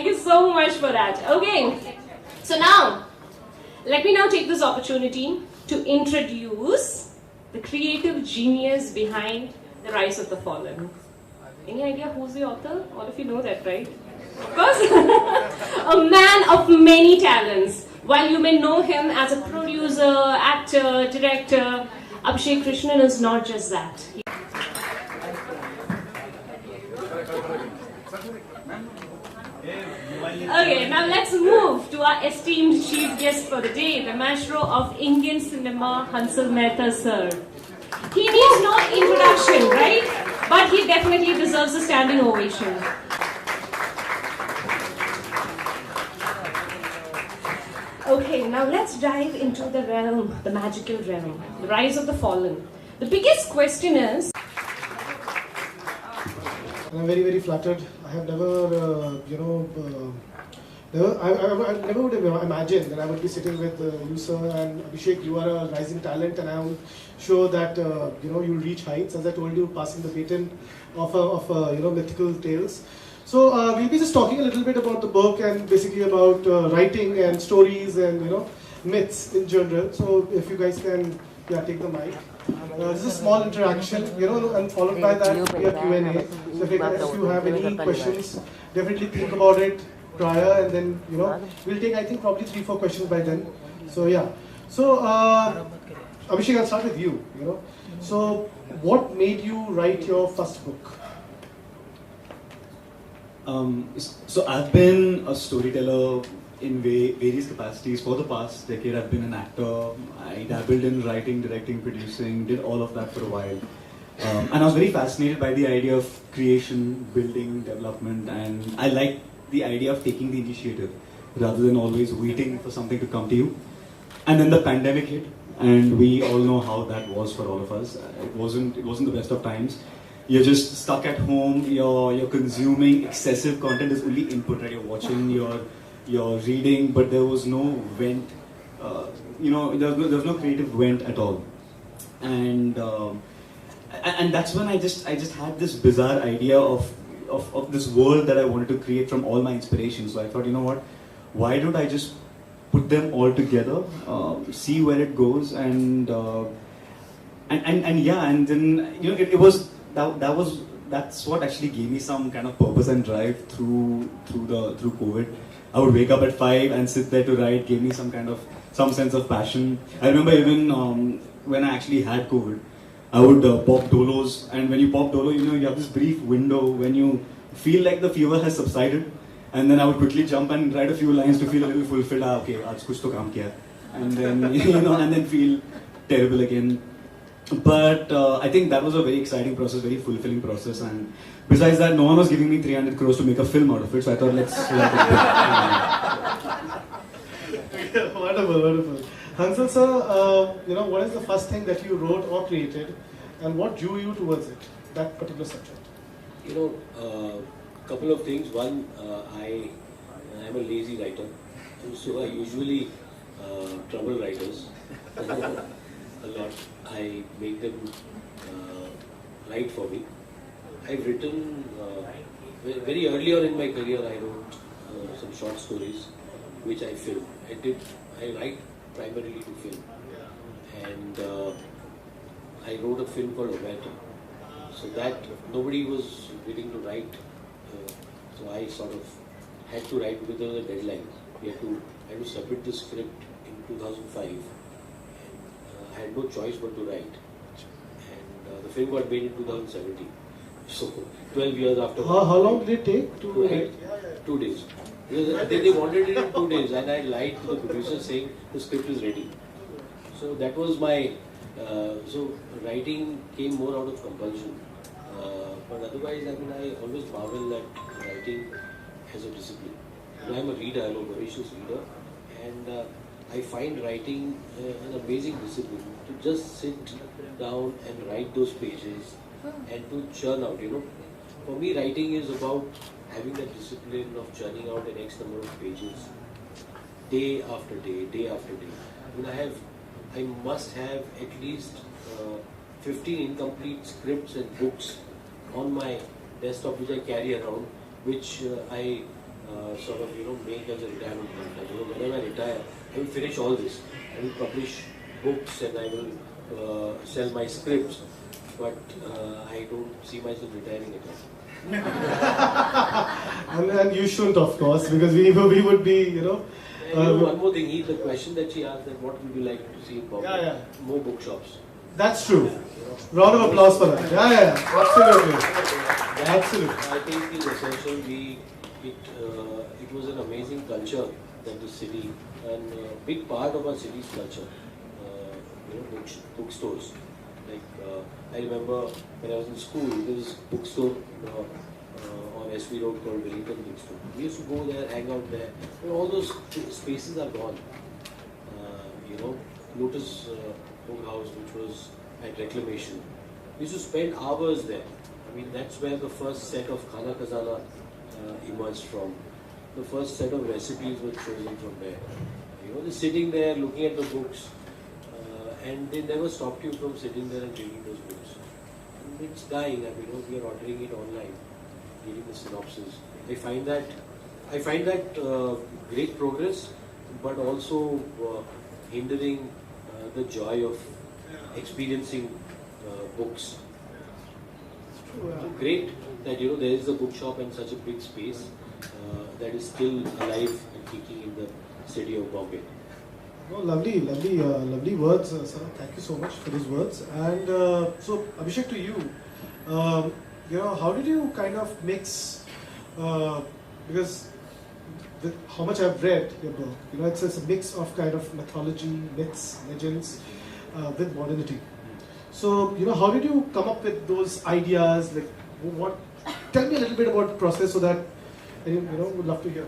Thank you so much for that. Okay, so now, let me now take this opportunity to introduce the creative genius behind The Rise of the Fallen. Any idea who's the author? All of you know that, right? Of course. A man of many talents. While you may know him as a producer, actor, director, Abhishek Krishnan is not just that. Okay, now let's move to our esteemed chief guest for the day, the maestro of Indian cinema, Hansal Mehta sir. He needs no introduction, right? But he definitely deserves a standing ovation. Okay, now let's dive into the realm, the magical realm, the rise of the fallen. The biggest question is... I'm very, very flattered. I have never, I never would have imagined that I would be sitting with you, sir, and Abhishek. You are a rising talent, and I'm sure that you'll reach heights. As I told you, passing the baton of mythical tales. So we'll be just talking a little bit about the book and basically about writing and stories and myths in general. So if you guys can, take the mic. This is a small interaction, and followed by that we have Q&A. So if you have any questions, definitely think about it prior, and then we'll take, I think, probably 3-4 questions by then. So yeah. So Abhishek, I'll start with you. So what made you write your first book? So I've been a storyteller in various capacities for the past decade. I've been an actor. I dabbled in writing, directing, producing, did all of that for a while. And I was very fascinated by the idea of creation, building, development, and I like the idea of taking the initiative rather than always waiting for something to come to you. And then the pandemic hit, and we all know how that was for all of us. It wasn't the best of times. You're just stuck at home. You're consuming excessive content. Is only input, right? You're watching, you're reading, but there was no vent. There was no creative vent at all. And that's when I just had this bizarre idea of this world that I wanted to create from all my inspirations. So I thought, you know what? Why don't I just put them all together, see where it goes, and then it was. That's what actually gave me some kind of purpose and drive through COVID. I would wake up at 5 and sit there to write. Gave me some sense of passion. I remember even when I actually had COVID, I would pop dolos, and when you pop dolo, you have this brief window when you feel like the fever has subsided, and then I would quickly jump and write a few lines to feel a little fulfilled. Okay, aaj kuch to kaam kiya, and then and then feel terrible again. But I think that was a very exciting process, very fulfilling process, and besides that, no one was giving me 300 crores to make a film out of it, so I thought, let's Wonderful. Hansal sir, what is the first thing that you wrote or created, and what drew you towards it, that particular subject? Couple of things. One, I am a lazy writer, so I usually trouble writers a lot. I make them write for me. I've written very early on in my career. I wrote some short stories, which I film. I write primarily to film, and I wrote a film called Ometa. So that nobody was willing to write, so I sort of had to write because there was a deadline. I had to submit the script in 2005. I had no choice but to write, and the film got made in 2017. So 12 years after. How long did it take to write? 2 days. Because they wanted it in 2 days, and I lied to the producer saying the script is ready. So that was my. So writing came more out of compulsion. But otherwise, I always marvel at writing as a discipline. I'm a reader. I'm a voracious reader, and I find writing an amazing discipline. To just sit down and write those pages and to churn out. For me, writing is about having that discipline of churning out an X number of pages, day after day, day after day. I must have at least 15 incomplete scripts and books on my desktop which I carry around, which I sort of make as a retirement plan. That, whenever I retire, I will finish all this. I will publish books and I will sell my scripts, but I don't see myself retiring at all. And you shouldn't, of course, because we would be, one more thing, the question that she asked, that what would you like to see in Bombay? Yeah. More bookshops. That's true. Round of applause for that. Yeah, absolutely. Absolutely. I think is essential. It was an amazing culture that the city, and a big part of our city's culture, bookstores. Like I remember when I was in school, there was a bookstore on SV Road called Wellington Bookstore. We used to go there, hang out there. All those spaces are gone. Lotus Book House, which was at Reclamation. We used to spend hours there. I mean, that's where the first set of Khana Khazana emerged from. The first set of recipes were chosen from there. They're sitting there looking at the books, and they never stopped you from sitting there and reading those books. And it's dying. I mean, we are ordering it online, reading the synopsis. I find that great progress, but also hindering the joy of experiencing books. So great that there is a bookshop in such a big space that is still alive and kicking in the city of Bombay. Oh, lovely words, sir. Thank you so much for these words. And so, Abhishek, to you, how did you kind of mix? Because with how much I've read your book, it's a mix of kind of mythology, myths, legends, with modernity. So, how did you come up with those ideas? Like, tell me a little bit about the process so that, would love to hear.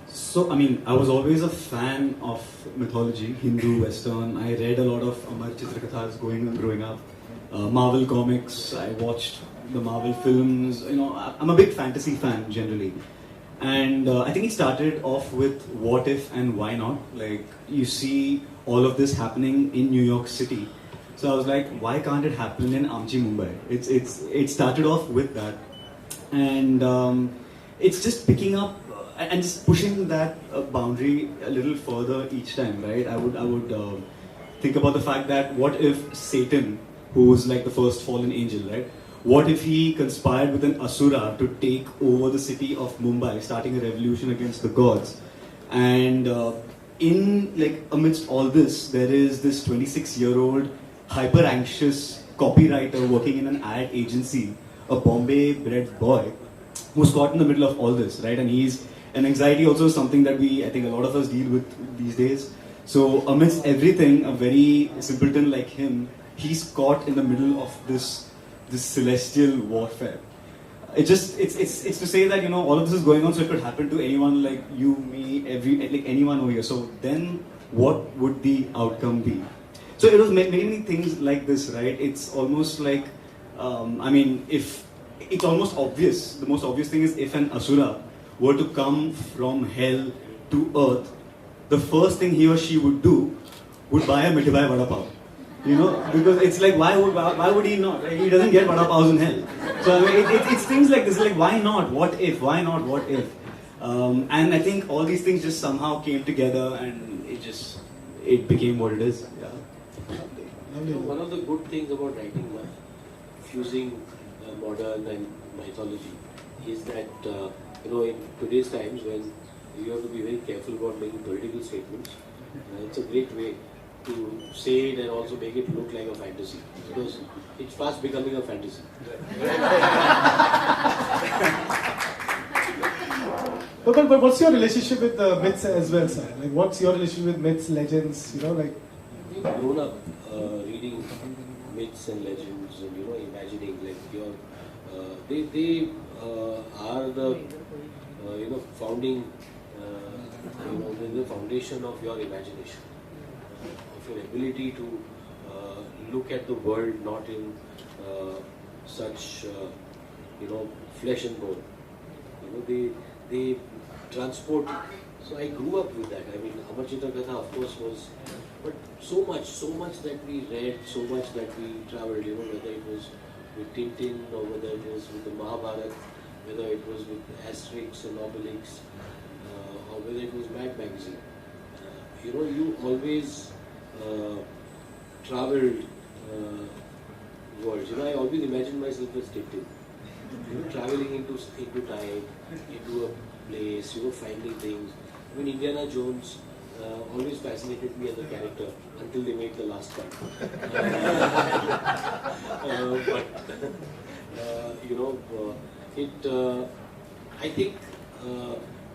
So, I mean, I was always a fan of mythology, Hindu, Western. I read a lot of Amar Chitrakathas growing up. Marvel comics, I watched the Marvel films. I'm a big fantasy fan generally. And I think it started off with what if and why not. Like, you see all of this happening in New York City. So I was like, why can't it happen in Amchi, Mumbai? It started off with that. And it's just picking up and just pushing that boundary a little further each time, right? I would think about the fact that what if Satan, who was like the first fallen angel, right? What if he conspired with an Asura to take over the city of Mumbai, starting a revolution against the gods? And amidst all this, there is this 26-year-old hyper anxious copywriter working in an ad agency, a Bombay-bred boy, who's caught in the middle of all this, right? And anxiety also is something that I think a lot of us deal with these days. So amidst everything, a very simpleton like him, he's caught in the middle of this celestial warfare. It's to say that all of this is going on, so it could happen to anyone like you, me, anyone over here. So then, what would the outcome be? So it was many things like this, right? It's almost like, if it's almost obvious. The most obvious thing is if an Asura were to come from hell to earth, the first thing he or she would do would buy a Mithi Bhai Vada Pav. Because it's like, why would he not? Right? He doesn't get Vada Pavs in hell. So it's things like this, like why not? What if? Why not? What if? And I think all these things just somehow came together and it became what it is. Yeah. One of the good things about writing, fusing modern and mythology, is that in today's times when you have to be very careful about making political statements, it's a great way to say it and also make it look like a fantasy, because it's fast becoming a fantasy. But what's your relationship with the myths as well, sir? Like, what's your relationship with myths, legends? We've grown up reading myths and legends and imagining they are the founding the foundation of your imagination, of your ability to look at the world not in such flesh and bone. They transport. So I grew up with that. I mean, Amar Chitragatha, of course, was, but so much that we read, so much that we traveled. Whether it was with Tintin or whether it was with the Mahabharata, whether it was with Asterix and Obelix, or whether it was Mad Magazine. You always traveled worlds. I always imagined myself as Tintin. Traveling into time, into a place, finding things. Indiana Jones always fascinated me as a character until they made the last part. I think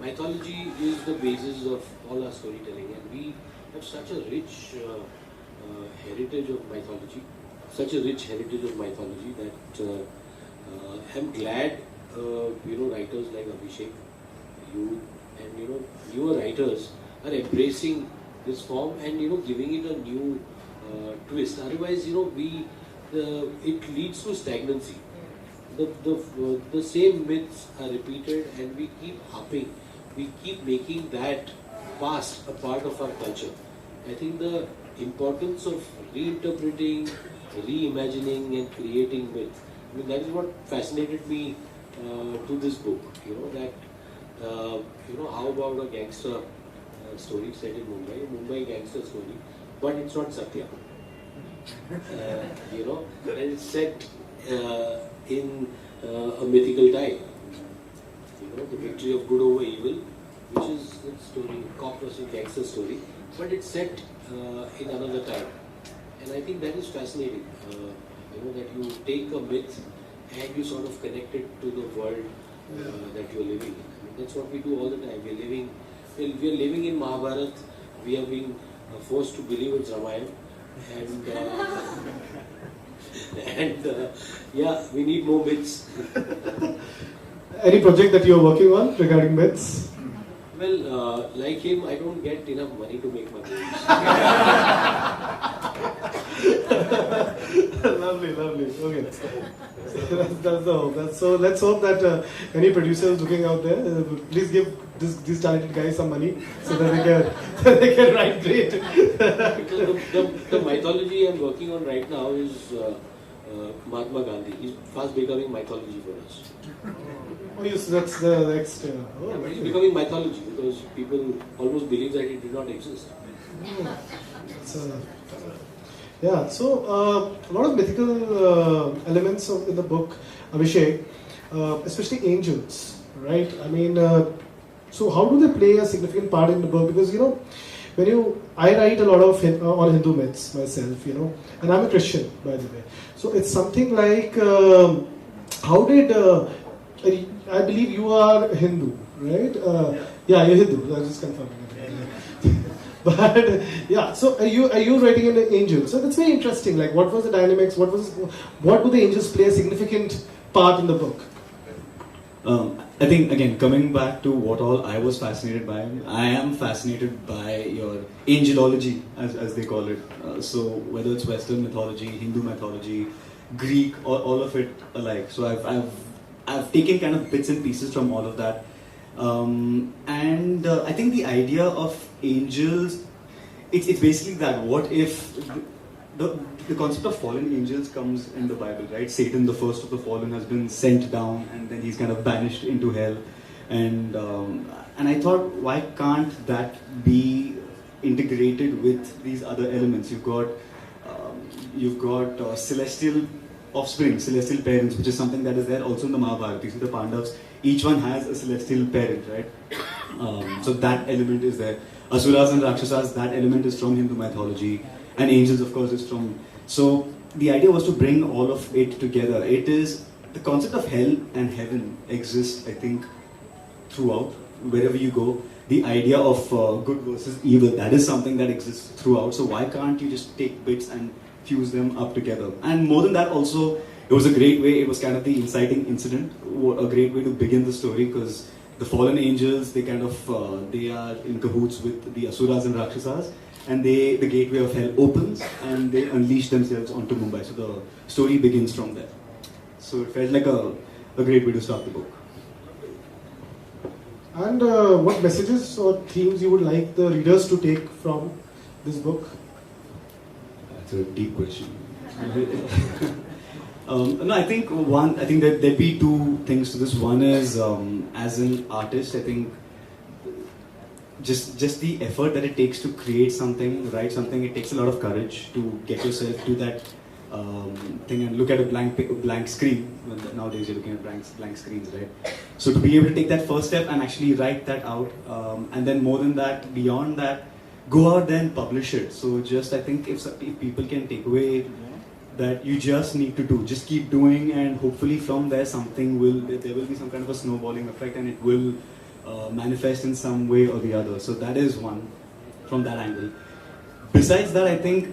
mythology is the basis of all our storytelling, and we have such a rich heritage of mythology, that I'm glad, writers like Abhishek, you, and newer writers are embracing this form and giving it a new twist. Otherwise, it leads to stagnancy. The same myths are repeated, and we keep harping, we keep making that past a part of our culture. I think the importance of reinterpreting, reimagining, and creating myth. That is what fascinated me to this book. How about a gangster story set in Mumbai gangster story, but it's not Satya. And it's set in a mythical time. The victory of good over evil, which is the story, cop versus gangster story, but it's set in another time. And I think that is fascinating. That you take a myth and you sort of connect it to the world that you're living in. That's what we do all the time. We're living in Mahabharata. We are being forced to believe it's Ramayana, and we need more myths. Any project that you're working on regarding myths? Well, like him, I don't get enough money to make my movies. Lovely. Okay. That's the hope. So let's hope that any producers looking out there, please give these talented guys some money so that they can write great. Because the mythology I'm working on right now is Mahatma Gandhi. He's fast becoming mythology for us. Oh yes, that's the next. He's becoming mythology because people almost believe that he did not exist. Yeah, so a lot of mythical elements in the book, Abhishek, especially angels, right? So how do they play a significant part in the book? Because I write a lot of on Hindu myths myself, and I'm a Christian, by the way. So it's something like, how did I believe you are Hindu, right? Yeah, you're Hindu. I'm just confirming. But yeah, so are you writing an angel? So that's very interesting. Like, what was the dynamics? What do the angels play a significant part in the book? I think again, coming back to what all I was fascinated by, I am fascinated by your angelology, as they call it. So whether it's Western mythology, Hindu mythology, Greek, all of it alike. So I've taken kind of bits and pieces from all of that. I think the idea of angels, it's basically that what if the concept of fallen angels comes in the Bible, right? Satan, the first of the fallen, has been sent down and then he's kind of banished into hell. And I thought, why can't that be integrated with these other elements? You've got celestial offspring, celestial parents, which is something that is there also in the Mahabharata. You see the Pandavas, each one has a celestial parent, right? So that element is there. Asuras and Rakshasas, that element is from Hindu mythology. And angels, of course, is from... So the idea was to bring all of it together. It is... The concept of hell and heaven exists, I think, throughout, wherever you go. The idea of good versus evil, that is something that exists throughout. So why can't you just take bits and fuse them up together? And more than that also, it was a great way, it was kind of the inciting incident, a great way to begin the story, because the fallen angels, they kind of, they are in cahoots with the Asuras and Rakshasas, and the gateway of hell opens and they unleash themselves onto Mumbai. So the story begins from there. So it felt like a great way to start the book. And what messages or themes you would like the readers to take from this book? That's a deep question. No, I think that there'd be two things to this. One is, as an artist, I think just the effort that it takes to create something, write something, it takes a lot of courage to get yourself to that thing and look at a blank screen. Nowadays you're looking at blank screens, right? So to be able to take that first step and actually write that out, and then more than that, beyond that, go out there and publish it. So just I think if people can take away that you just need to do, just keep doing, and hopefully from there there will be some kind of a snowballing effect, and it will manifest in some way or the other. So that is one from that angle. Besides that, I think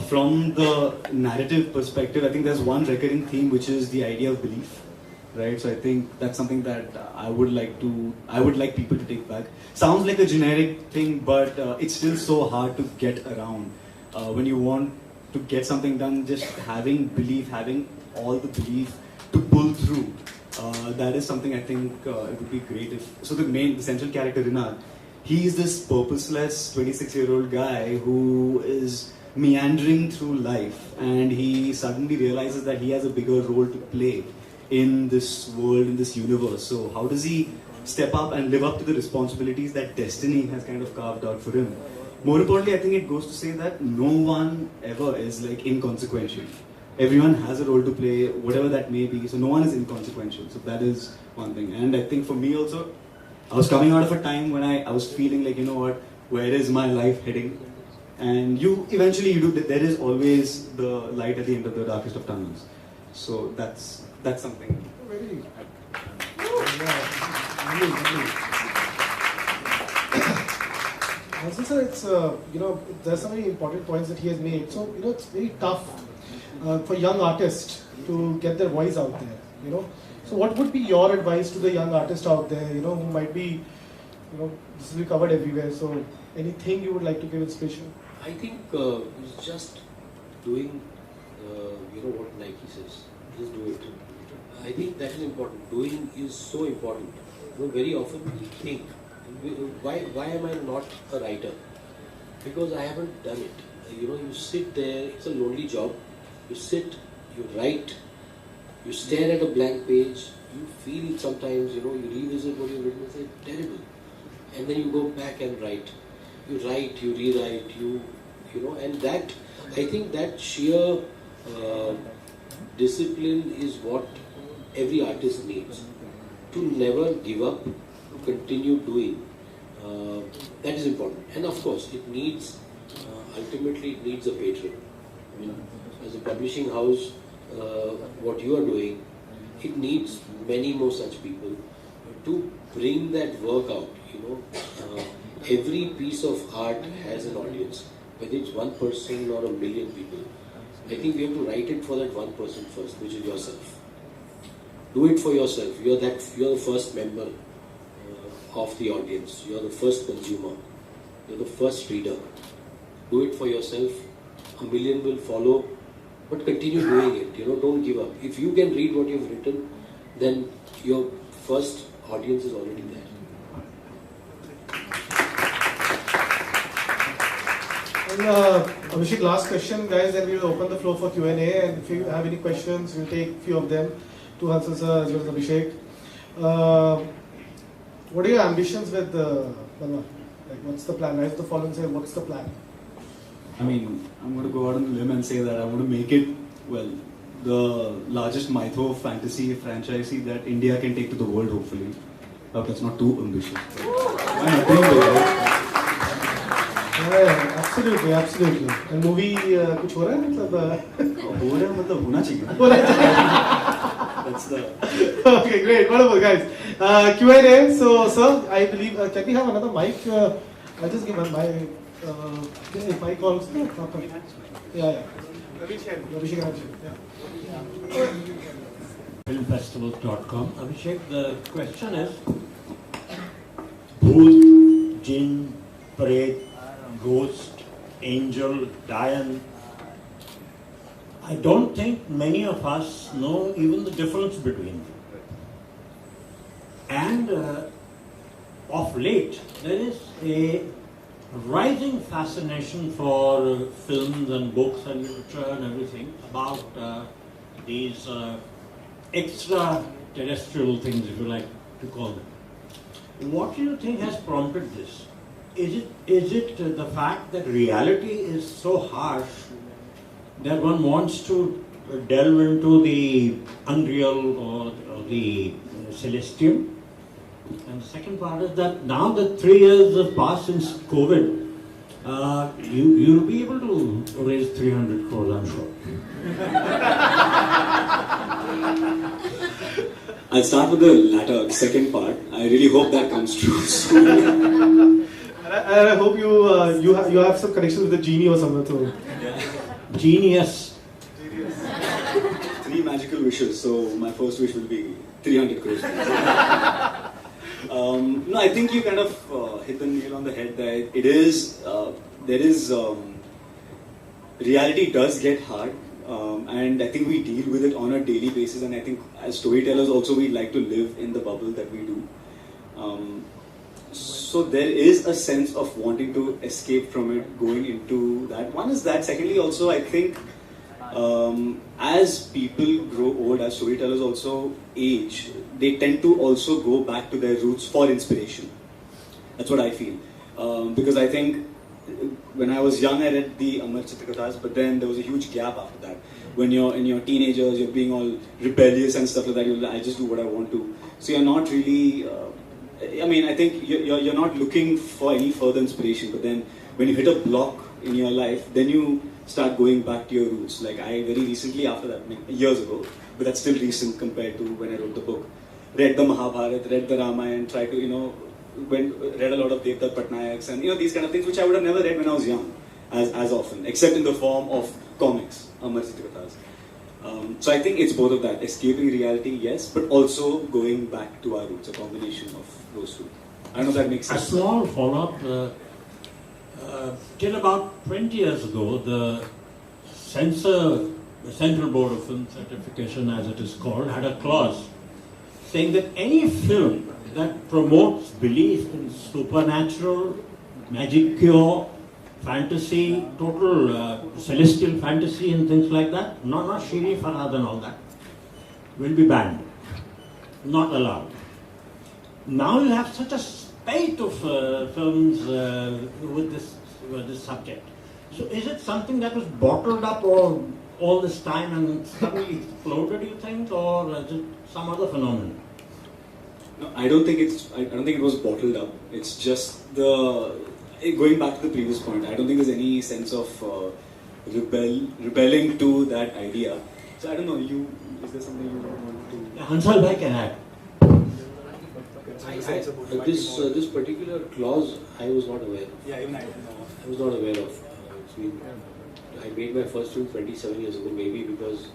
from the narrative perspective, I think there's one recurring theme, which is the idea of belief, right? So I think that's something that I would like people to take back. Sounds like a generic thing, but it's still so hard to get around when you want to get something done. Just having belief, having all the belief to pull through. That is something I think it would be great if. So the central character Rinat, he's this purposeless 26-year-old guy who is meandering through life, and he suddenly realizes that he has a bigger role to play in this world, in this universe. So how does he step up and live up to the responsibilities that destiny has kind of carved out for him? More importantly, I think it goes to say that no one ever is like inconsequential. Everyone has a role to play, whatever that may be. So no one is inconsequential. So that is one thing. And I think for me also, I was coming out of a time when I was feeling like, you know what, where is my life heading? And eventually you do, there is always the light at the end of the darkest of tunnels. So that's something. Very. Also, sir, it's there's so many important points that he has made. So it's very tough for young artists to get their voice out there. So what would be your advice to the young artist out there? Who might be, this will be covered everywhere. So anything you would like to give inspiration? I think it's just doing, what Nike says. Just do it. I think that is important. Doing is so important. Very often we think, why am I not a writer? Because I haven't done it. You sit there, it's a lonely job. You sit, you write, you stare at a blank page, you feel sometimes, you revisit what you've written and say, terrible. And then you go back and write. You write, you rewrite, and that, I think that sheer discipline is what every artist needs. To never give up, to continue doing. That is important. And of course, it needs, ultimately it needs a patron. As a publishing house, what you are doing, it needs many more such people to bring that work out. Every piece of art has an audience, whether it's one person or a million people. I think we have to write it for that one person first, which is yourself. Do it for yourself. You're the first member of the audience. You're the first consumer. You're the first reader. Do it for yourself. A million will follow, but continue doing it. Don't give up. If you can read what you've written, then your first audience is already there. And Abhishek, last question, guys, then we'll open the floor for Q&A. And if you have any questions, we'll take a few of them to Hansal sir as well as Abhishek. What are your ambitions with Manwaan? Like, what's the plan? Rise of the Fallen say, what's the plan? I mean, I'm going to go out on a limb and say that I want to make it, the largest mytho fantasy franchise that India can take to the world, hopefully. That's not too ambitious. Why not? Doing it, right? Yeah, absolutely. And movie, कुछ हो रहा है मतलब? हो रहा है मतलब होना चाहिए. That's the. Okay, great, wonderful, guys. Q&A. So, sir, I believe can we have another mic? I'll just give my mic also. Yeah. Abhishek. Yeah. Filmfestivals.com. Abhishek, the question is: Bhoot, Jinn, Pret, Ghost, Angel, Diane. I don't think many of us know even the difference between them. And of late, there is a rising fascination for films and books and literature and everything about these extraterrestrial things, if you like to call them. What do you think has prompted this? Is it the fact that reality is so harsh that one wants to delve into the unreal or the celestial? And the second part is that now that 3 years have passed since COVID, you'll be able to raise 300 crores, I'm sure. I'll start with the latter, second part. I really hope that comes true soon. I hope you have some connection with the genie or something. So. Genius. 3 magical wishes, so my first wish will be 300 crores. No, I think you kind of hit the nail on the head that reality does get hard, and I think we deal with it on a daily basis, and I think as storytellers also we like to live in the bubble that we do. So there is a sense of wanting to escape from it, going into that. One is that. Secondly, also I think as people grow old, as storytellers also age, they tend to also go back to their roots for inspiration. That's what I feel. Because I think when I was young, I read the Amar Chitrakathas, but then there was a huge gap after that. When you're in your teenagers, you're being all rebellious and stuff like that. I just do what I want to. So you're not really. I think you're not looking for any further inspiration. But then when you hit a block in your life, then you start going back to your roots. Like I very recently, after that, years ago, but that's still recent compared to when I wrote the book. Read the Mahabharata, read the Ramayana, tried to read a lot of Devdutt Patnayaks and these kind of things which I would have never read when I was young, as often, except in the form of comics, Amar Chitrakathas. So I think it's both of that, escaping reality, yes, but also going back to our roots, a combination of those two. I don't know if that makes sense. A small follow-up. Till about 20 years ago, the Central Board of Film Certification, as it is called, had a clause saying that any film that promotes belief in supernatural, magic cure, fantasy, total celestial fantasy and things like that, not Shiri Farhad and all that, will be banned, not allowed. Now you have such a spate of films with this subject. So is it something that was bottled up all this time and suddenly exploded, you think, or is it some other phenomenon? No, I don't think it was bottled up. It's just going back to the previous point. I don't think there's any sense of rebelling to that idea. So I don't know. Is there something you want to? Hansal Bhai can add. This particular clause I was not aware of. Yeah, even I was not aware of. I made my first film 27 years ago, maybe because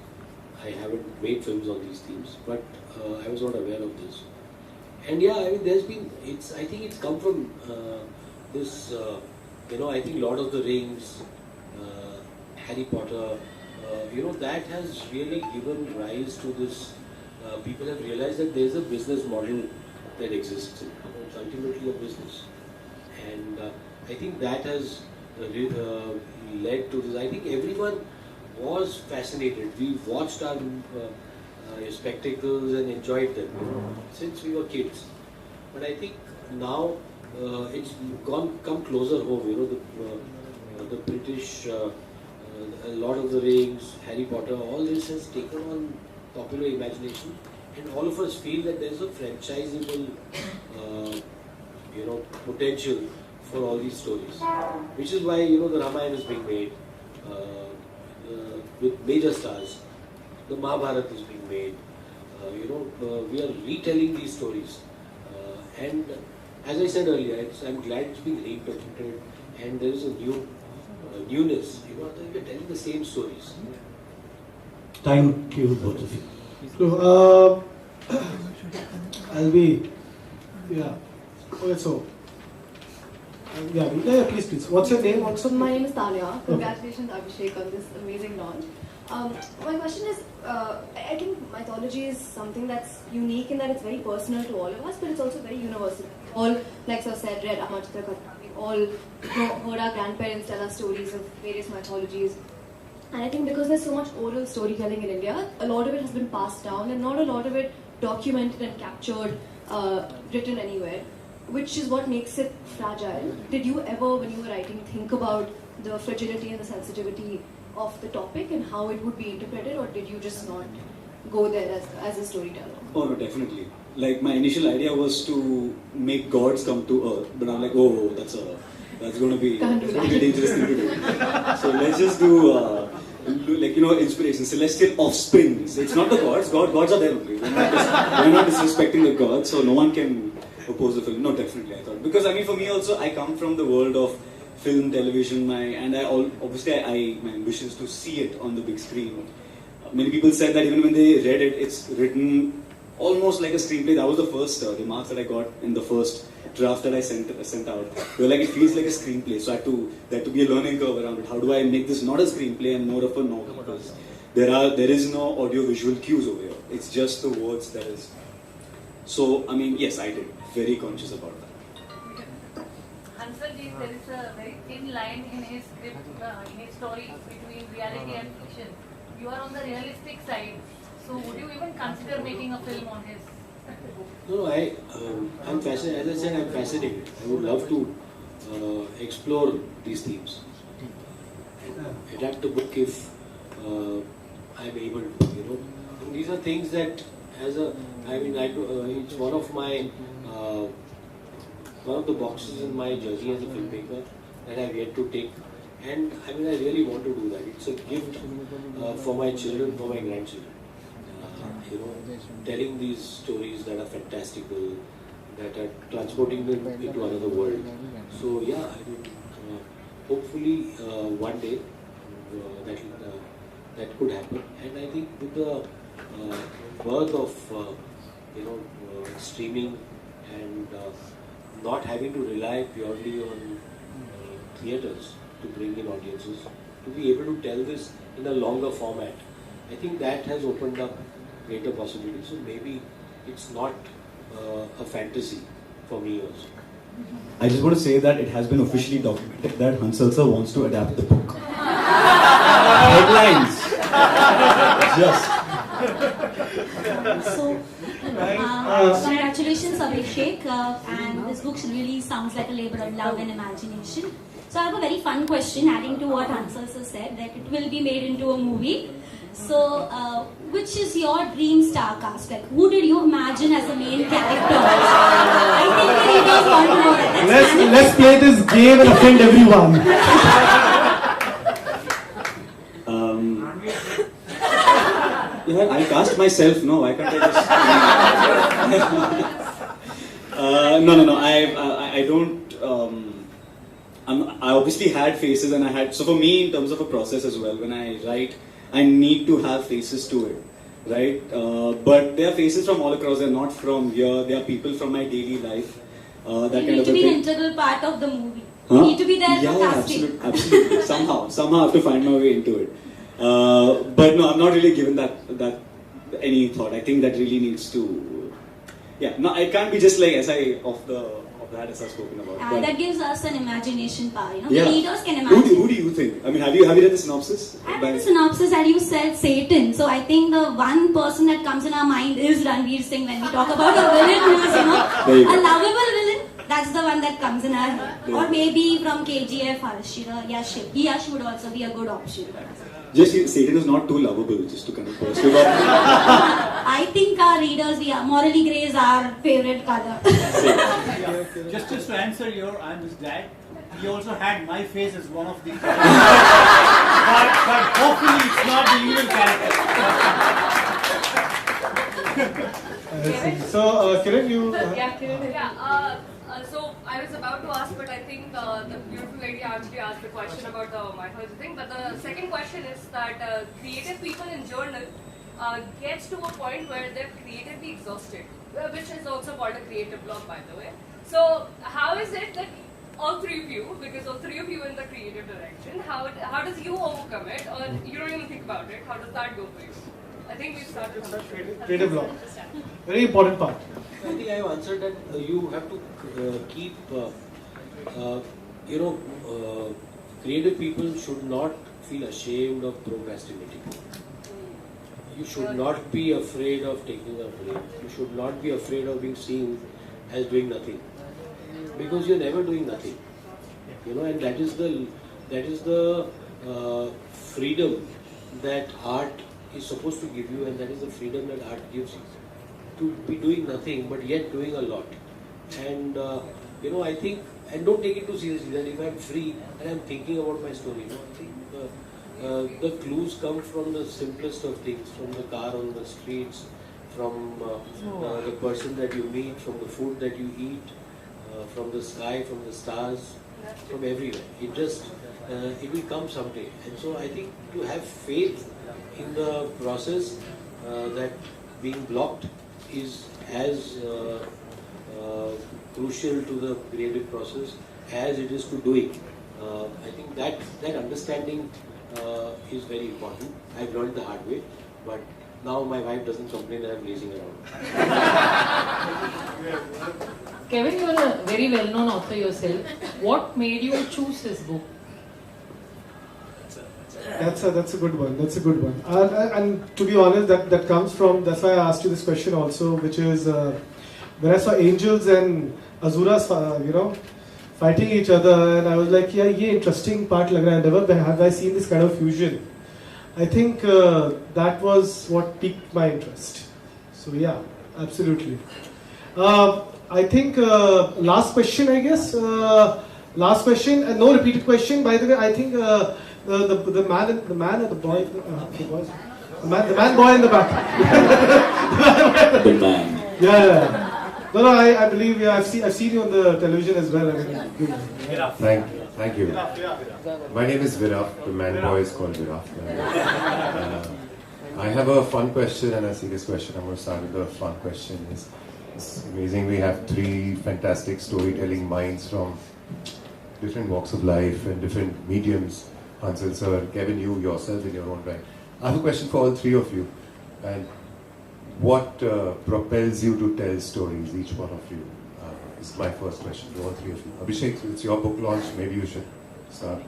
I haven't made films on these themes, but I was not aware of this. And yeah, I mean, I think it's come from this, I think Lord of the Rings, Harry Potter, that has really given rise to this. People have realized that there's a business model that exists. It's ultimately a business. And I think that has led to this. I think everyone was fascinated. We watched our spectacles and enjoyed them since we were kids. But I think now it's come closer home. The British, Lord of the Rings, Harry Potter, all this has taken on popular imagination, and all of us feel that there's a franchisable, potential for all these stories, which is why the Ramayana is being made with major stars. The Mahabharata is being made. We are retelling these stories, and as I said earlier, I'm glad it's being reinterpreted, and there is a newness. We're telling the same stories. Thank you, both of you. So, I'll be, yeah. Okay, so, please. What's your name also? My name is Tanya. Congratulations, Abhishek, on this amazing launch. My question is, I think mythology is something that's unique in that it's very personal to all of us, but it's also very universal. All, like Sir said, read Amar Chitrakathas. We all heard our grandparents tell us stories of various mythologies. And I think because there's so much oral storytelling in India, a lot of it has been passed down and not a lot of it documented and captured, written anywhere, which is what makes it fragile. Did you ever, when you were writing, think about the fragility and the sensitivity of the topic and how it would be interpreted, or did you just not go there as a storyteller? Oh no, definitely. Like my initial idea was to make gods come to Earth, but I'm like, oh, that's going to be a dangerous thing to do. So let's just do inspiration, celestial offsprings. It's not the gods. Gods are there only. We're not disrespecting the gods, so no one can oppose the film. No, definitely, I thought, because I mean, for me also, I come from the world of film, television, my ambition is to see it on the big screen. Many people said that even when they read it, it's written almost like a screenplay. That was the first remarks that I got in the first draft that I sent out. They were like, it feels like a screenplay. So there had to be a learning curve around it. How do I make this not a screenplay and more of a novel? Because there is no audio-visual cues over here. It's just the words that is. So, I mean, yes, I did. Very conscious about that. Hansal ji, there is a very thin line in his script, in his story between reality and fiction. You are on the realistic side. So would you even consider making a film on his? No, I'm fascinated. As I said, I'm fascinated. I would love to explore these themes and adapt the book if I'm able to. And these are things that, it's one of the boxes in my journey as a filmmaker that I've yet to take. And I really want to do that. It's a gift for my children, for my grandchildren. Telling these stories that are fantastical, that are transporting them into another world. So yeah, hopefully one day that could happen. And I think with the birth of streaming and not having to rely purely on theatres to bring in audiences, to be able to tell this in a longer format, I think that has opened up greater possibilities. So maybe it's not a fantasy for me also. I just want to say that it has been officially documented that Hansal sir wants to adapt the book. Headlines. Just. So, congratulations, Abhishek, and this book really sounds like a labor of love and imagination. So I have a very fun question adding to what Hansal sir said, that it will be made into a movie. So, which is your dream star cast? Like, who did you imagine as the main character? I think the readers want to know that. Let's play this game and offend everyone. I cast myself. No, why can't I just? No. I don't. I obviously had faces, and I had. So for me, in terms of a process as well, when I write, I need to have faces to it, right? But there are faces from all across. They're not from here. They are people from my daily life. That You kind need of to a be thing. an integral part of the movie. Huh? You need to be there for Yeah, casting. absolutely. Somehow I have to find my way into it. But no, I'm not really given that any thought. I think that really needs to. Yeah, no, I can't be just like SI of that as I've spoken about. But That gives us an imagination power. yeah. The readers can imagine. Who do you think? I mean, have you read the synopsis? I read the synopsis and you said Satan. So I think the one person that comes in our mind is Ranveer Singh when we talk about a villain who is, There you a go. lovable villain. That's the one that comes in our head. Or maybe from KGF, Yash. Yash would also be a good option. Just Satan is not too lovable, just to kind of burst it up. I think our readers, morally grey is our favorite color. Just to answer I'm just glad he also had my face as one of the but hopefully it's not the evil character. So, Kiran, you. So I was about to ask, but I think the beautiful lady actually asked the question about the mythology thing. But the second question is that creative people in journal gets to a point where they're creatively exhausted, which is also called a creative block, by the way. So how is it that all three of you, because all three of you in the creative direction, how does you overcome it, or you don't even think about it? How does that go for you? I think we started with Creative block. Very important part. I think I have answered that you have to keep, creative people should not feel ashamed of procrastinating. You should not be afraid of taking a break. You should not be afraid of being seen as doing nothing, because you're never doing nothing. And that is the freedom that art is supposed to give you, and that is the freedom that art gives you, to be doing nothing but yet doing a lot. And I think, and don't take it too seriously, that if I'm free and I'm thinking about my story, I think the clues come from the simplest of things, from the car on the streets, from the person that you meet, from the food that you eat, from the sky, from the stars, from everywhere. It will come someday. And so I think to have faith in the process, that being blocked is as crucial to the creative process as it is to doing. I think that understanding is very important. I've learned the hard way, but now my wife doesn't complain that I'm lazing around. Kevin, you are a very well-known author yourself. What made you choose this book? That's a good one. That's a good one. And to be honest, that comes from. That's why I asked you this question also, which is when I saw angels and asuras, fighting each other, and I was like, yeah, ye interesting part lag raha hai. Never have I seen this kind of fusion. I think that was what piqued my interest. So yeah, absolutely. I think last question, I guess. Last question, no repeated question. By the way, I think the man or the boy, the man boy in the back. The man. Yeah. No, I believe I've seen you on the television as well. I mean, good. Thank you. My name is Viraf. The man boy is called Viraf. I have a fun question and a serious question. I'm going to start with the fun question. It's amazing. We have three fantastic storytelling minds from different walks of life and different mediums. Hansal sir, Kevin, you yourself in your own right. I have a question for all three of you. And what propels you to tell stories, each one of you? Is my first question to all three of you. Abhishek, it's your book launch. Maybe you should start.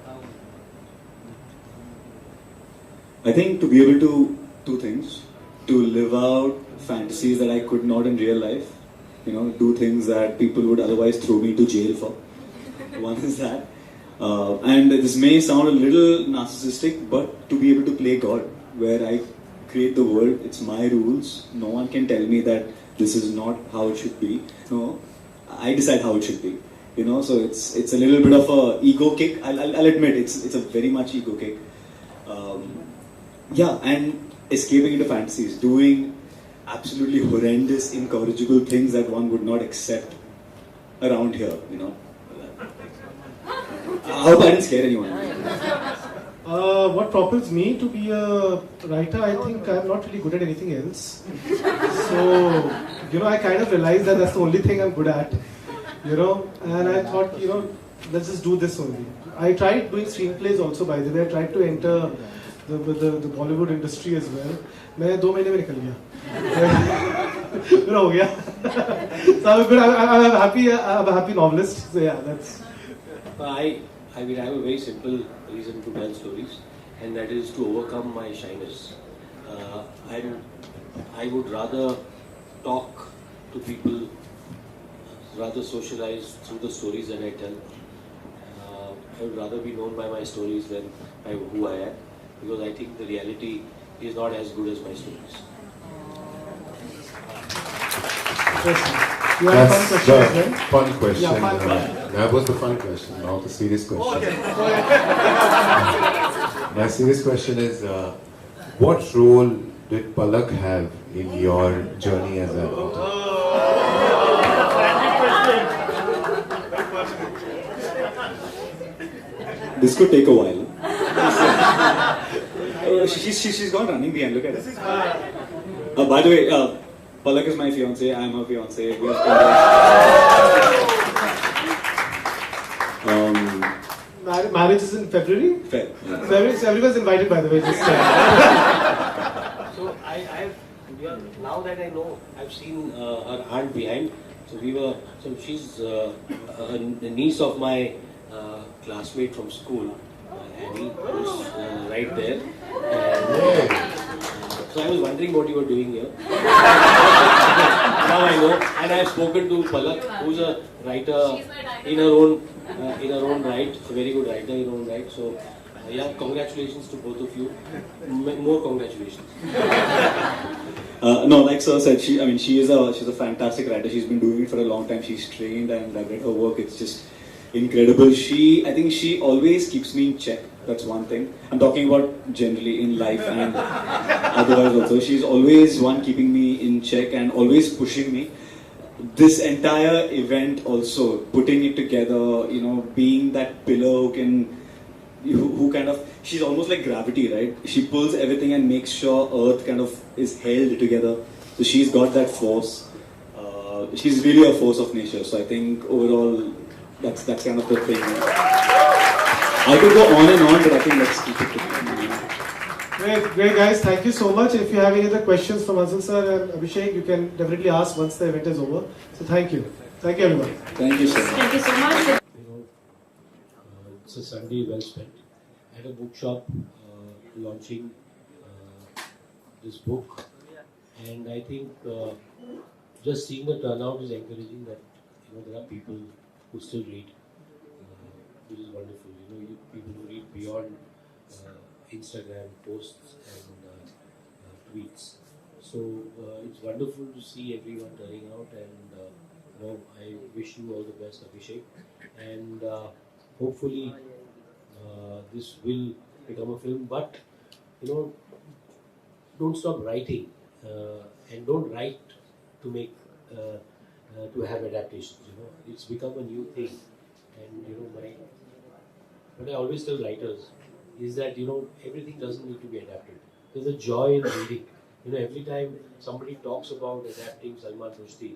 I think to be able to two things: to live out fantasies that I could not in real life. Do things that people would otherwise throw me to jail for. One is that. And this may sound a little narcissistic, but to be able to play God, where I create the world, it's my rules. No one can tell me that this is not how it should be. No, I decide how it should be. So it's a little bit of a ego kick. I'll admit it's a very much ego kick. And escaping into fantasies, doing absolutely horrendous, incorrigible things that one would not accept around here. I hope I didn't scare anyone. What propels me to be a writer? I think I'm not really good at anything else. So, I kind of realized that that's the only thing I'm good at. And I thought, let's just do this only. I tried doing screenplays also, by the way. I tried to enter the Bollywood industry as well. मैं 2 महीने में निकल गया. हो गया. So I'm good. I'm a happy novelist. So yeah, that's. I have a very simple reason to tell stories, and that is to overcome my shyness. I would rather talk to people, rather socialize through the stories that I tell. I would rather be known by my stories than by who I am, because I think the reality is not as good as my stories. That's the fun question. Yeah, fun question. That was the fun question. Now the serious question. Oh, okay. My serious question is, what role did Palak have in your journey as an author? This could take a while. She's gone running behind. Look at it. By the way, Palak is my fiance. I'm her fiance. We have Marriage is in February? February, so everyone's invited, by the way. Just, So now that I know, I've seen her aunt behind. So she's a niece of my classmate from school, Annie, who's right there. And, so I was wondering what you were doing here. Now I know, and I have spoken to Palak, who's a writer in her own right, a very good writer in her own right. So yeah, congratulations to both of you. More congratulations. No, like Sir said, she's a fantastic writer. She's been doing it for a long time. She's trained, and I've read her work. It's just incredible. I think she always keeps me in check. That's one thing. I'm talking about generally in life and otherwise also. She's always one keeping me in check and always pushing me. This entire event also, putting it together, being that pillar who kind of, she's almost like gravity, right? She pulls everything and makes sure Earth kind of is held together. So she's got that force. She's really a force of nature. So I think overall, that's kind of the thing. I could go on and on, but I think let's keep it to Great guys, thank you so much. If you have any other questions from Hansal sir and Abhishek, you can definitely ask once the event is over. So thank you. Thank you everyone. Thank you so much. Thank you so much. It's a Sunday well spent at a bookshop launching this book, and I think just seeing the turnout is encouraging that there are people who still read, which is wonderful. People who read beyond Instagram posts and tweets. So it's wonderful to see everyone turning out, and I wish you all the best, Abhishek, and hopefully this will become a film. But don't stop writing, and don't write to make to have adaptations. It's become a new thing, and what I always tell writers is that everything doesn't need to be adapted. There's a joy in reading. Every time somebody talks about adapting Salman Rushdie,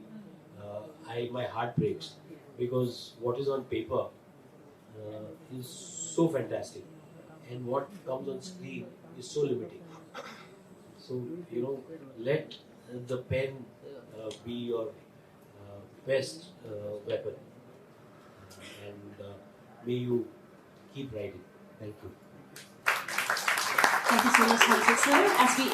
my heart breaks, because what is on paper is so fantastic, and what comes on screen is so limiting. So let the pen be your best weapon, and may you keep writing. Thank you. Thank you so much, Hansal sir. As we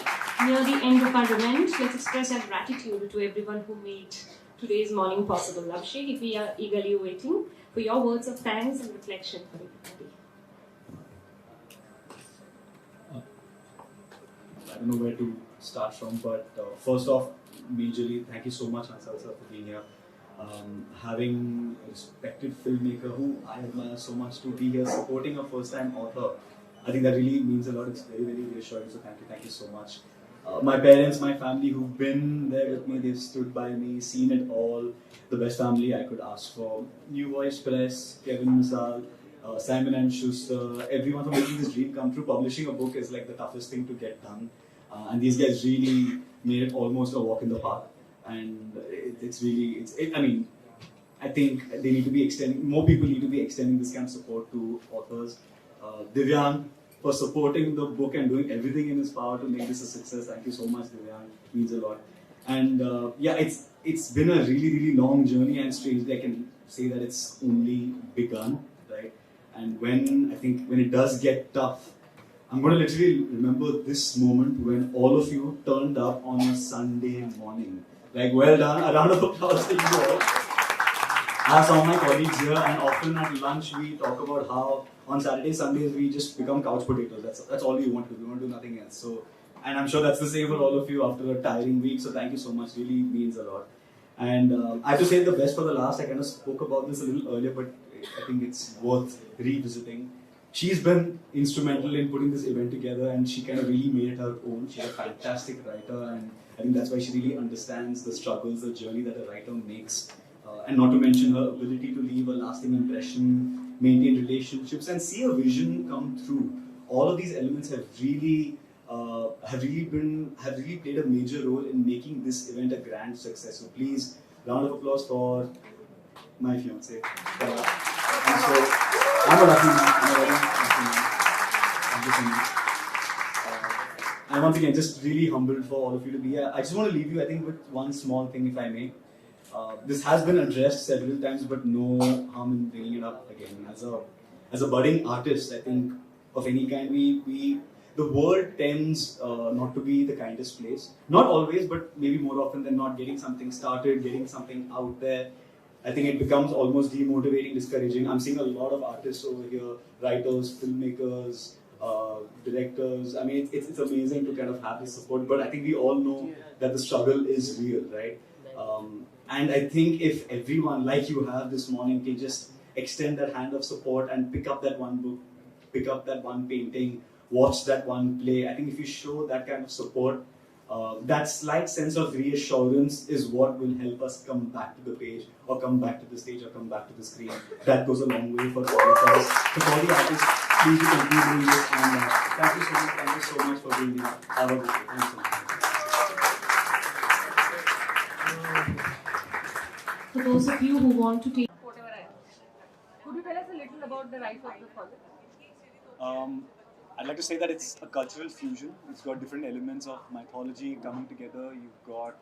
near the end of our event, let's express our gratitude to everyone who made today's morning possible. Abhishek, we are eagerly waiting for your words of thanks and reflection for everybody. I don't know where to start from, but first off, majorly, thank you so much, Hansal sir, for being here. Having a respected filmmaker who I admire so much to be here supporting a first-time author, I think that really means a lot. It's very, very reassuring, so thank you so much. My parents, my family who've been there with me, they've stood by me, seen it all. The best family I could ask for. NuVoice Press, Kevin Misal, Simon & Schuster, everyone for making this dream come true. Publishing a book is like the toughest thing to get done. And these guys really made it almost a walk in the park. And I think they need to be more people need to be extending this kind of support to authors. Divyang, for supporting the book and doing everything in his power to make this a success. Thank you so much, Divyang. It means a lot. And it's been a really, really long journey, and strangely I can say that it's only begun, right? And when it does get tough, I'm going to literally remember this moment when all of you turned up on a Sunday morning. Like, well done, a round of applause to you all. I have some of my colleagues here, and often at lunch we talk about how on Saturdays, Sundays we just become couch potatoes. That's all we want to do. We want to do nothing else. So, and I'm sure that's the same for all of you after a tiring week. So thank you so much. Really means a lot. And I have to save the best for the last. I kind of spoke about this a little earlier, but I think it's worth revisiting. She's been instrumental in putting this event together, and she kind of really made it her own. She's a fantastic writer, and I think that's why she really understands the struggles, the journey that a writer makes. And not to mention her ability to leave a lasting impression, maintain relationships, and see a vision come through. All of these elements have really played a major role in making this event a grand success. So please, round of applause for my fiancée. And so, I'm a lucky man. I'm a very lucky man. Thank you so much. And once again, just really humbled for all of you to be here. I just want to leave you, I think, with one small thing, if I may. This has been addressed several times, but no harm in bringing it up again. As a budding artist, I think of any kind. The world tends not to be the kindest place. Not always, but maybe more often than not, getting something started, getting something out there, I think it becomes almost demotivating, discouraging. I'm seeing a lot of artists over here, writers, filmmakers, directors. I mean, it's amazing to kind of have this support, but I think we all know that the struggle is real, right? And I think if everyone, like you have this morning, can just extend that hand of support and pick up that one book, pick up that one painting, watch that one play, I think if you show that kind of support, that slight sense of reassurance is what will help us come back to the page, or come back to the stage, or come back to the screen. That goes a long way for all of us. So for all the artists, please continue doing this. And thank you so much. Thank you so much for being here. Have a good day. Thanks so much. For those of you who want to take Whatever I am. Could you tell us a little about the rise of the fallen? I'd like to say that it's a cultural fusion. It's got different elements of mythology coming together. You've got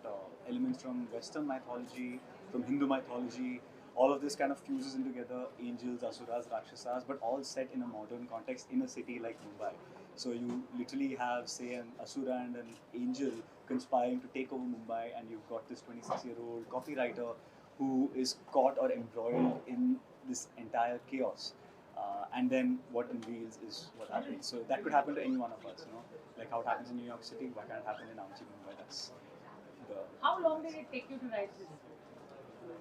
elements from Western mythology, from Hindu mythology. All of this kind of fuses in together, angels, asuras, rakshasas, but all set in a modern context in a city like Mumbai. So you literally have, say, an asura and an angel conspiring to take over Mumbai, and you've got this 26-year-old copywriter who is caught or embroiled in this entire chaos. And then what unveils is what happens. So that could happen to any one of us, you know, like how it happens in New York City. Why can't it happen in Amchi, Mumbai? That's the. How long did it take you to write this?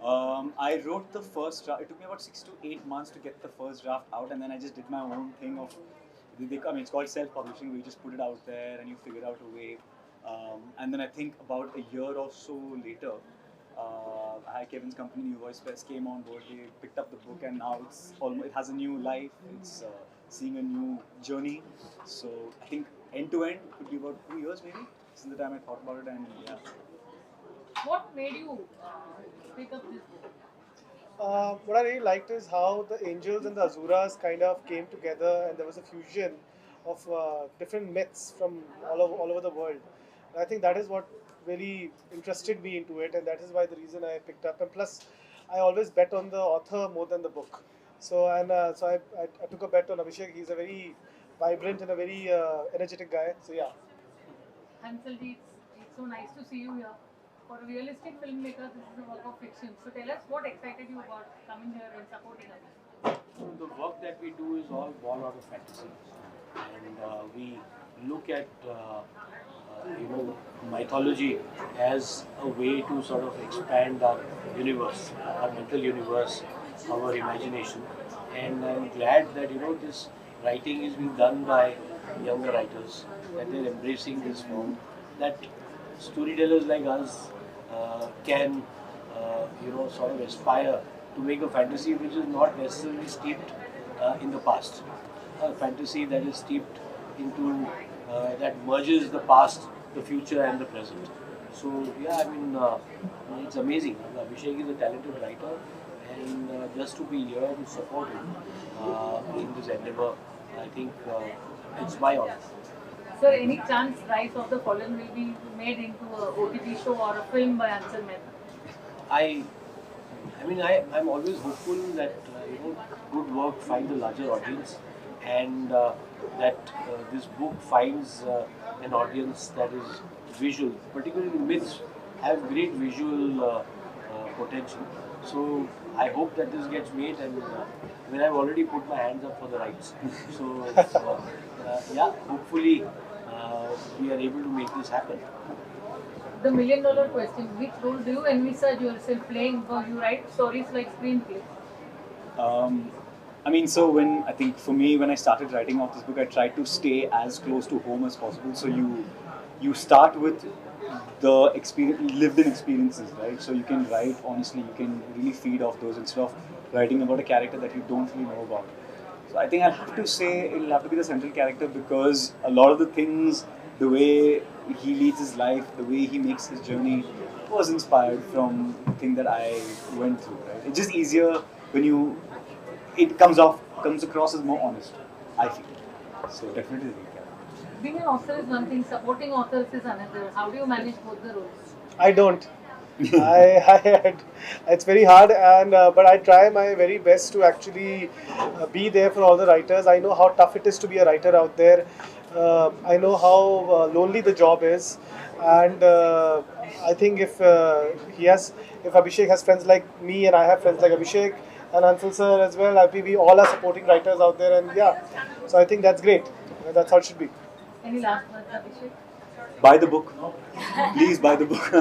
I wrote the first draft. It took me about 6 to 8 months to get the first draft out, and then I just did my own thing of. I mean, it's called self-publishing. We just put it out there, and you figure out a way. And then I think about a year or so later, Kevin's company, NuVoice Press, came on board. They picked up the book, and now it has a new life. It's seeing a new journey. So I think end to end could be about 2 years maybe since the time I thought about it, and yeah. What made you pick up this book? What I really liked is how the angels and the asuras kind of came together, and there was a fusion of different myths from all over the world. And I think that is what really interested me into it, and that is why the reason I picked up. And plus, I always bet on the author more than the book. So I took a bet on Abhishek. He's a very vibrant and a very energetic guy. So yeah. Hansal ji, it's so nice to see you here. For a realistic filmmaker, this is a work of fiction. So tell us what excited you about coming here and supporting us. The work that we do is all born out of fantasy, and we look at mythology as a way to sort of expand our universe, our mental universe, our imagination. And I'm glad that this writing is being done by younger writers, that they're embracing this form, that storytellers like us can sort of aspire to make a fantasy which is not necessarily steeped in the past, a fantasy that is steeped into that merges the past, the future and the present. So yeah, I mean it's amazing. Abhishek is a talented writer, and just to be here to support him in this endeavor, I think it's my honor. Sir, any chance Rise of the Fallen will be made into a OTT show or a film by Hansal Mehta? I'm always hopeful that good work finds a larger audience, and that this book finds an audience that is visual. Particularly myths have great visual potential. So I hope that this gets made, and I've already put my hands up for the rights. So yeah, hopefully we are able to make this happen. The $1 million question: which role do you envisage yourself playing? Because you write stories like screenplay. So when I started writing off this book, I tried to stay as close to home as possible. So you start with the lived-in experiences, right? So you can write honestly, you can really feed off those instead of writing about a character that you don't really know about. So I think I'll have to say it'll have to be the central character, because a lot of the things, the way he leads his life, the way he makes his journey, was inspired from the thing that I went through, right? It's just easier when it comes across as more honest, I feel. So definitely the lead character. Being an author is one thing, supporting authors is another. How do you manage both the roles? I don't. It's very hard, and but I try my very best to actually be there for all the writers. I know how tough it is to be a writer out there. I know how lonely the job is, and I think if Abhishek has friends like me, and I have friends like Abhishek and Hansal sir as well, I think we all are supporting writers out there, and yeah, so I think that's great. That's how it should be. Any last words, Abhishek? Buy the book. Please buy the book.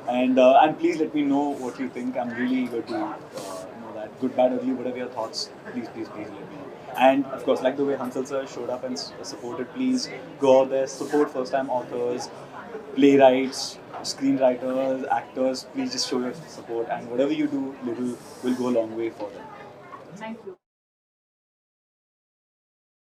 And please let me know what you think. I'm really eager to know that. Good, bad, ugly, whatever your thoughts, please let me know. And of course, like the way Hansal sir showed up and supported, please go out there, support first-time authors, playwrights, screenwriters, actors. Please just show your support, and whatever you do, little will go a long way for them. Thank you.